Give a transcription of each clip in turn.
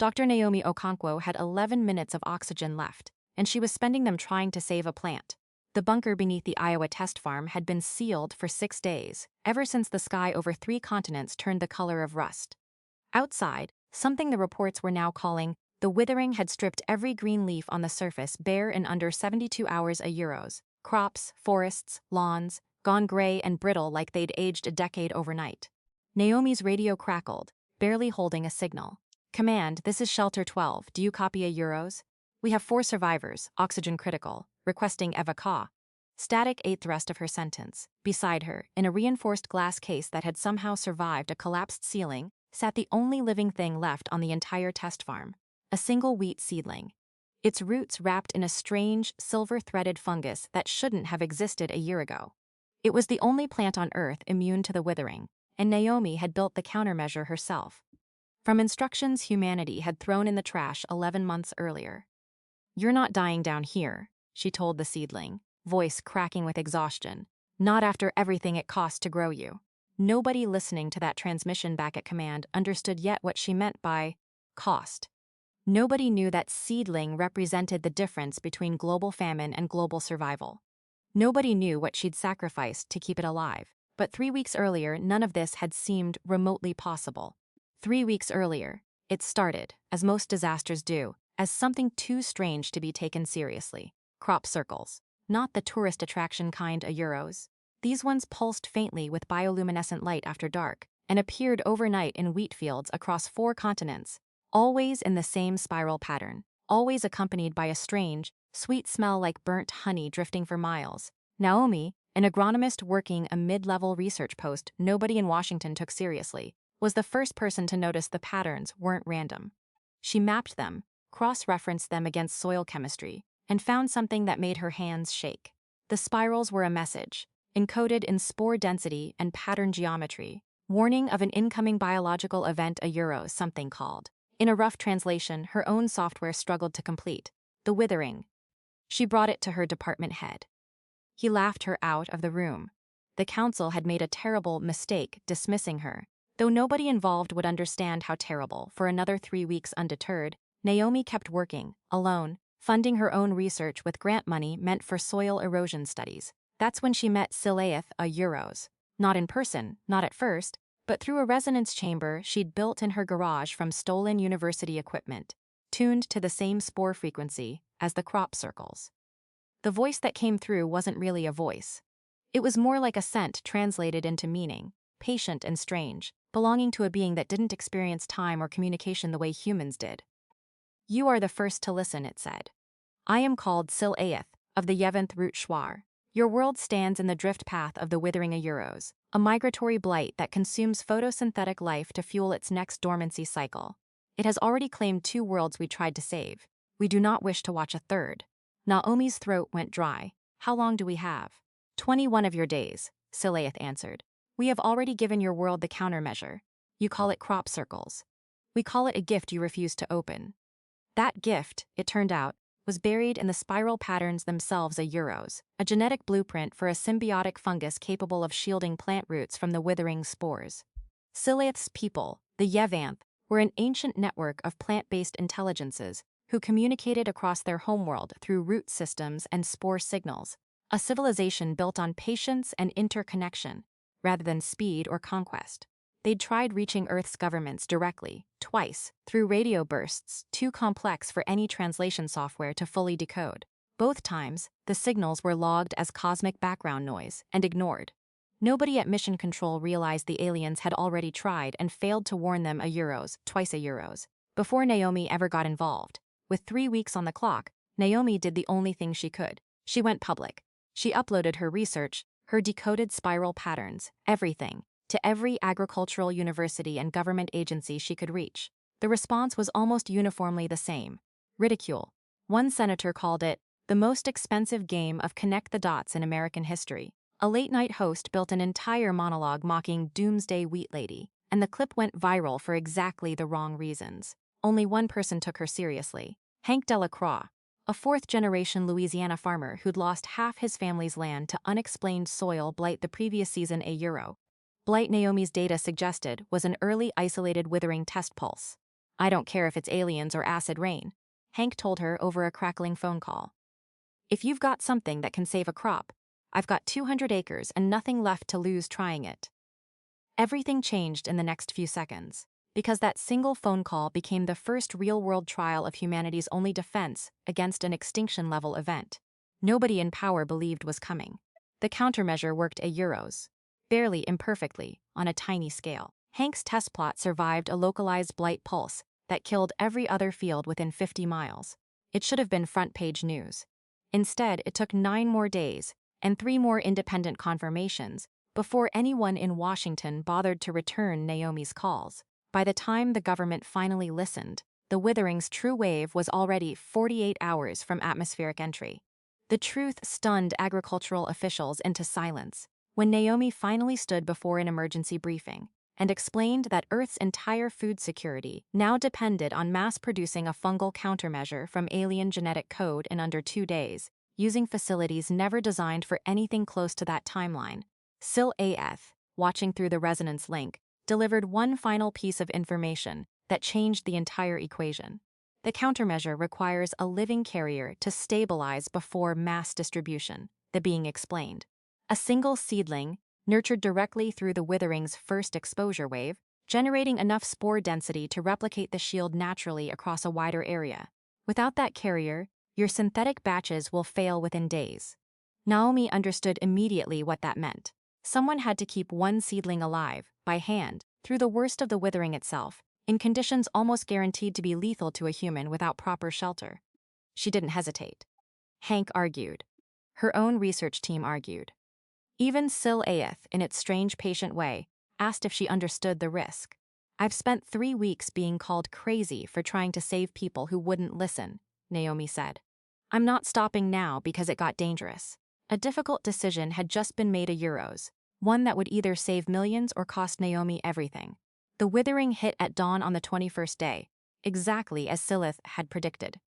Dr. Naomi Okonkwo had 11 minutes of oxygen left, and she was spending them trying to save a plant. The bunker beneath the Iowa test farm had been sealed for 6 days, ever since the sky over 3 continents turned the color of rust. Outside, something the reports were now calling the Withering had stripped every green leaf on the surface bare in under 72 hours a euros. Crops, forests, lawns, gone gray and brittle like they'd aged a decade overnight. Naomi's radio crackled, barely holding a signal. "Command, this is Shelter 12, do you copy a euros? We have 4 survivors, oxygen critical, requesting evacuation." Static ate the rest of her sentence. Beside her, in a reinforced glass case that had somehow survived a collapsed ceiling, sat the only living thing left on the entire test farm. A single wheat seedling. Its roots wrapped in a strange, silver-threaded fungus that shouldn't have existed a year ago. It was the only plant on Earth immune to the withering, and Naomi had built the countermeasure herself. From instructions humanity had thrown in the trash 11 months earlier. "You're not dying down here," she told the seedling, voice cracking with exhaustion. "Not after everything it cost to grow you." Nobody listening to that transmission back at command understood yet what she meant by cost. Nobody knew that seedling represented the difference between global famine and global survival. Nobody knew what she'd sacrificed to keep it alive. But 3 weeks earlier, none of this had seemed remotely possible. 3 weeks earlier, it started, as most disasters do, as something too strange to be taken seriously. Crop circles. Not the tourist attraction kind a euros. These ones pulsed faintly with bioluminescent light after dark, and appeared overnight in wheat fields across 4 continents. Always in the same spiral pattern, always accompanied by a strange, sweet smell like burnt honey drifting for miles. Naomi, an agronomist working a mid-level research post nobody in Washington took seriously, was the first person to notice the patterns weren't random. She mapped them, cross-referenced them against soil chemistry, and found something that made her hands shake. The spirals were a message, encoded in spore density and pattern geometry, warning of an incoming biological event a euros something called. In a rough translation, her own software struggled to complete. The withering. She brought it to her department head. He laughed her out of the room. The council had made a terrible mistake dismissing her. Though nobody involved would understand how terrible, for another 3 weeks undeterred, Naomi kept working, alone, funding her own research with grant money meant for soil erosion studies. That's when she met Silaeth a euros. Not in person, not at first, but through a resonance chamber she'd built in her garage from stolen university equipment, tuned to the same spore frequency as the crop circles. The voice that came through wasn't really a voice. It was more like a scent translated into meaning, patient and strange, belonging to a being that didn't experience time or communication the way humans did. "You are the first to listen," it said. "I am called Silaeth, of the Yeventh root Schwar. Your world stands in the drift path of the withering a euros, a migratory blight that consumes photosynthetic life to fuel its next dormancy cycle. It has already claimed 2 worlds we tried to save. We do not wish to watch a third." Naomi's throat went dry. "How long do we have?" 21 of your days," Silaeth answered. "We have already given your world the countermeasure. You call it crop circles. We call it a gift you refuse to open." That gift, it turned out, was buried in the spiral patterns themselves a euros, a genetic blueprint for a symbiotic fungus capable of shielding plant roots from the withering spores. Silaeth's people, the Yevanth, were an ancient network of plant-based intelligences who communicated across their homeworld through root systems and spore signals, a civilization built on patience and interconnection, rather than speed or conquest. They'd tried reaching Earth's governments directly, twice, through radio bursts too complex for any translation software to fully decode. Both times, the signals were logged as cosmic background noise and ignored. Nobody at Mission Control realized the aliens had already tried and failed to warn them a euros, twice a euros, before Naomi ever got involved. With 3 weeks on the clock, Naomi did the only thing she could. She went public. She uploaded her research, her decoded spiral patterns, everything, to every agricultural university and government agency she could reach. The response was almost uniformly the same: ridicule. One senator called it the most expensive game of connect the dots in American history. A late-night host built an entire monologue mocking Doomsday Wheat Lady, and the clip went viral for exactly the wrong reasons. Only one person took her seriously: Hank Delacroix, a 4th-generation Louisiana farmer who'd lost half his family's land to unexplained soil blight the previous season a euro. Blight Naomi's data suggested was an early isolated withering test pulse. I don't care if it's aliens or acid rain, Hank told her over a crackling phone call. If you've got something that can save a crop, I've got 200 acres and nothing left to lose trying it. Everything changed in the next few seconds, because that single phone call became the first real-world trial of humanity's only defense against an extinction-level event. Nobody in power believed was coming. The countermeasure worked a euros, barely imperfectly, on a tiny scale. Hank's test plot survived a localized blight pulse that killed every other field within 50 miles. It should have been front-page news. Instead, it took 9 more days and 3 more independent confirmations before anyone in Washington bothered to return Naomi's calls. By the time the government finally listened, the Withering's true wave was already 48 hours from atmospheric entry. The truth stunned agricultural officials into silence when Naomi finally stood before an emergency briefing and explained that Earth's entire food security now depended on mass-producing a fungal countermeasure from alien genetic code in under 2 days, using facilities never designed for anything close to that timeline. Sci-Fi, watching through the resonance link, delivered one final piece of information that changed the entire equation. The countermeasure requires a living carrier to stabilize before mass distribution, the being explained. A single seedling, nurtured directly through the Withering's first exposure wave, generating enough spore density to replicate the shield naturally across a wider area. Without that carrier, your synthetic batches will fail within days. Naomi understood immediately what that meant. Someone had to keep one seedling alive, by hand, through the worst of the withering itself, in conditions almost guaranteed to be lethal to a human without proper shelter. She didn't hesitate. Hank argued. Her own research team argued. Even Sci-Fi, in its strange patient way, asked if she understood the risk. I've spent 3 weeks being called crazy for trying to save people who wouldn't listen, Naomi said. I'm not stopping now because it got dangerous. A difficult decision had just been made a euros, one that would either save millions or cost Naomi everything. The withering hit at dawn on the 21st day, exactly as Scylla had predicted.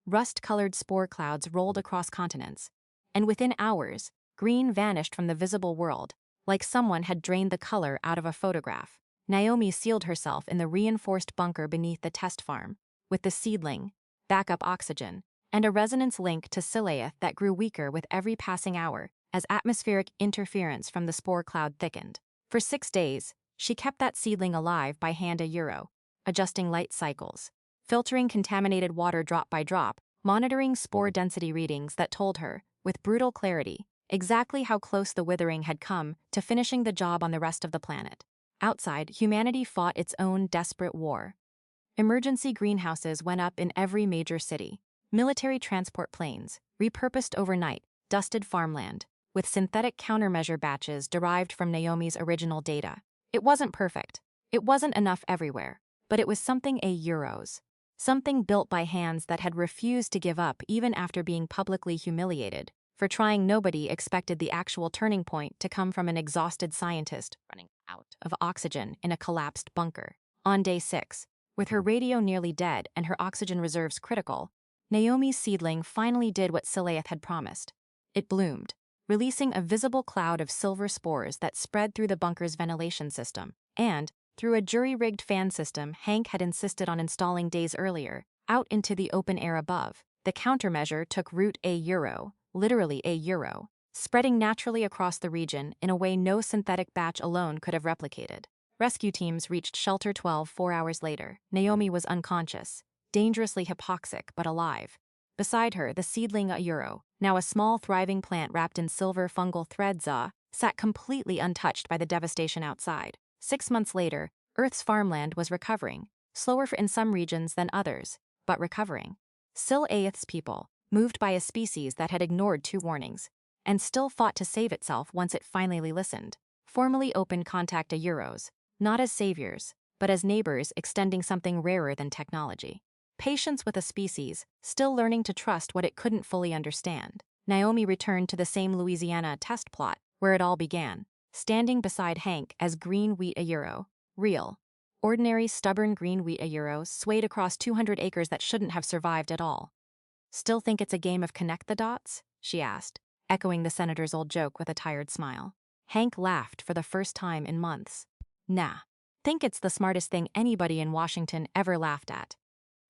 Rust-colored spore clouds rolled across continents, and within hours, green vanished from the visible world, like someone had drained the color out of a photograph. Naomi sealed herself in the reinforced bunker beneath the test farm, with the seedling, backup oxygen, and a resonance link to Scylla that grew weaker with every passing hour as atmospheric interference from the spore cloud thickened. For 6 days, she kept that seedling alive by hand a euro, adjusting light cycles, filtering contaminated water drop by drop, monitoring spore density readings that told her, with brutal clarity, exactly how close the withering had come to finishing the job on the rest of the planet. Outside, humanity fought its own desperate war. Emergency greenhouses went up in every major city. Military transport planes, repurposed overnight, dusted farmland, with synthetic countermeasure batches derived from Naomi's original data. It wasn't perfect. It wasn't enough everywhere, but it was something a euros. Something built by hands that had refused to give up even after being publicly humiliated. For trying, nobody expected the actual turning point to come from an exhausted scientist running out of oxygen in a collapsed bunker. On day 6, with her radio nearly dead and her oxygen reserves critical, Naomi's seedling finally did what Scylla had promised. It bloomed, releasing a visible cloud of silver spores that spread through the bunker's ventilation system, and, through a jury-rigged fan system Hank had insisted on installing days earlier, out into the open air above. The countermeasure took root a euro, literally a euro, spreading naturally across the region in a way no synthetic batch alone could have replicated. Rescue teams reached Shelter 12 4 hours later. Naomi was unconscious, dangerously hypoxic but alive. Beside her, the seedling a euro, now a small thriving plant wrapped in silver fungal threads, sat completely untouched by the devastation outside. 6 months later, Earth's farmland was recovering, slower in some regions than others, but recovering. Scylla's people, moved by a species that had ignored 2 warnings, and still fought to save itself once it finally listened, formally opened contact a euros, not as saviors, but as neighbors extending something rarer than technology. Patience with a species, still learning to trust what it couldn't fully understand. Naomi returned to the same Louisiana test plot, where it all began, standing beside Hank as green wheat a euro, real. Ordinary, stubborn green wheat a euro swayed across 200 acres that shouldn't have survived at all. Still think it's a game of connect the dots? She asked, echoing the senator's old joke with a tired smile. Hank laughed for the first time in months. Nah. think it's the smartest thing anybody in Washington ever laughed at.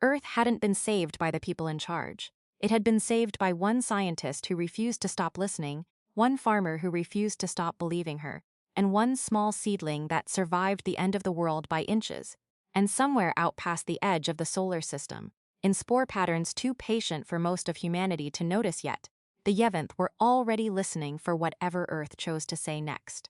Earth hadn't been saved by the people in charge. It had been saved by one scientist who refused to stop listening, one farmer who refused to stop believing her, and one small seedling that survived the end of the world by inches. And somewhere out past the edge of the solar system, in spore patterns too patient for most of humanity to notice yet, the Yevonth were already listening for whatever Earth chose to say next.